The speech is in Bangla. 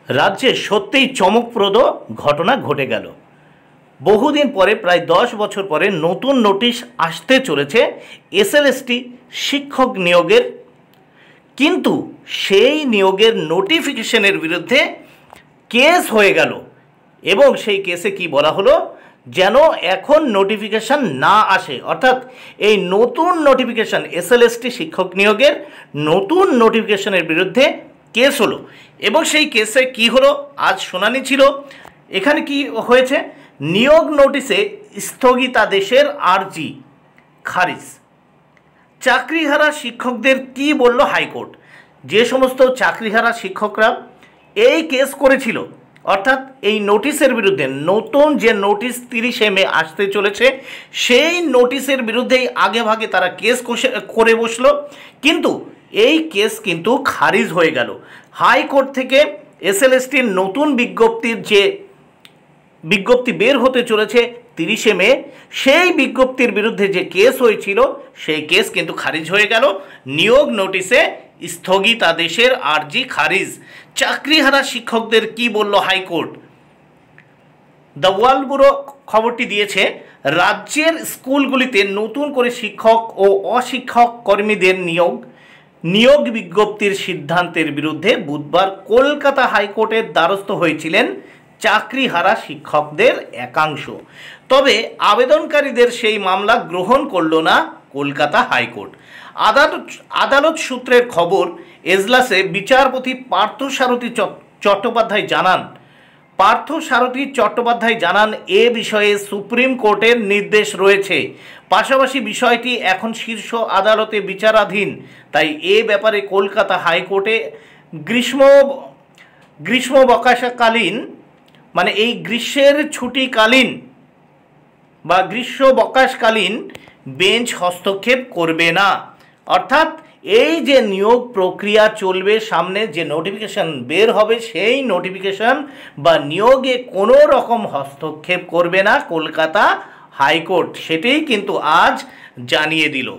রাজ্যে সত্যিই চমকপ্রদ ঘটনা ঘটে গেল। বহুদিন পরে, প্রায় 10 বছর পরে নতুন নোটিশ আসতে চলেছে এসএলএসটি শিক্ষক নিয়োগের। কিন্তু সেই নিয়োগের নোটিফিকেশনের বিরুদ্ধে কেস হয়ে গেল এবং সেই কেসে কি বলা হলো, যেন এখন নোটিফিকেশান না আসে, অর্থাৎ এই নতুন নোটিফিকেশান এসএলএসটি শিক্ষক নিয়োগের নতুন নোটিফিকেশনের বিরুদ্ধে কেস হলো। এবং সেই কেসে কি হলো, আজ শুনানি ছিল। এখানে কি হয়েছে, নিয়োগ নোটিশে স্থগিতাদেশের আর্জি খারিজ। চাকরিহারা শিক্ষকদের কি বলল হাইকোর্ট? যে সমস্ত চাকরিহারা শিক্ষকরা এই কেস করেছিল, অর্থাৎ এই নোটিশের বিরুদ্ধে, নতুন যে নোটিশ 30শে মে আসতে চলেছে, সেই নোটিশের বিরুদ্ধেই আগেভাগে তারা কেস করে বসলো। কিন্তু এই কেস কিন্তু খারিজ হয়ে গেল। হাইকোর্ট থেকে এসএলএসটির নতুন বিজ্ঞপ্তি বের হতে চলেছে 30শে মে, সেই বিজ্ঞপ্তির বিরুদ্ধে যে কেস হয়েছিল সেই কেস কিন্তু খারিজ হয়ে গেল। নিয়োগ নোটিশে স্থগিতাদেশের আর্জি খারিজ। চাকরিহারা শিক্ষকদের কি বলল হাইকোর্ট? দ্য ওয়ার্ল্ড ব্যুরো খবরটি দিয়েছে, রাজ্যের স্কুলগুলিতে নতুন করে শিক্ষক ও অশিক্ষক কর্মীদের নিয়োগ বিজ্ঞপ্তির সিদ্ধান্তের বিরুদ্ধে বুধবার কলকাতা হাইকোর্টের দ্বারস্থ হয়েছিলেন চাকরিহারা শিক্ষকদের একাংশ। তবে আবেদনকারীদের সেই মামলা গ্রহণ করল না কলকাতা হাইকোর্ট। আদালত সূত্রের খবর, এজলাসে বিচারপতি পার্থসারথী চট্টোপাধ্যায় জানান এ বিষয়ে সুপ্রিম কোর্টের নির্দেশ রয়েছে। পাশাপাশি বিষয়টি এখন শীর্ষ আদালতে বিচারাধীন। তাই এ ব্যাপারে কলকাতা হাইকোর্টে গ্রীষ্মাবকাশকালীন, মানে এই গ্রীষ্মের ছুটিকালীন বা গ্রীষ্মাবকাশকালীন বেঞ্চ হস্তক্ষেপ করবে না। অর্থাৎ এই যে নিয়োগ প্রক্রিয়া চলবে, সামনে যে নোটিফিকেশান বের হবে, সেই নোটিফিকেশান বা নিয়োগে কোনো রকম হস্তক্ষেপ করবে না কলকাতা হাইকোর্ট, সেটাই কিন্তু আজ জানিয়ে দিল।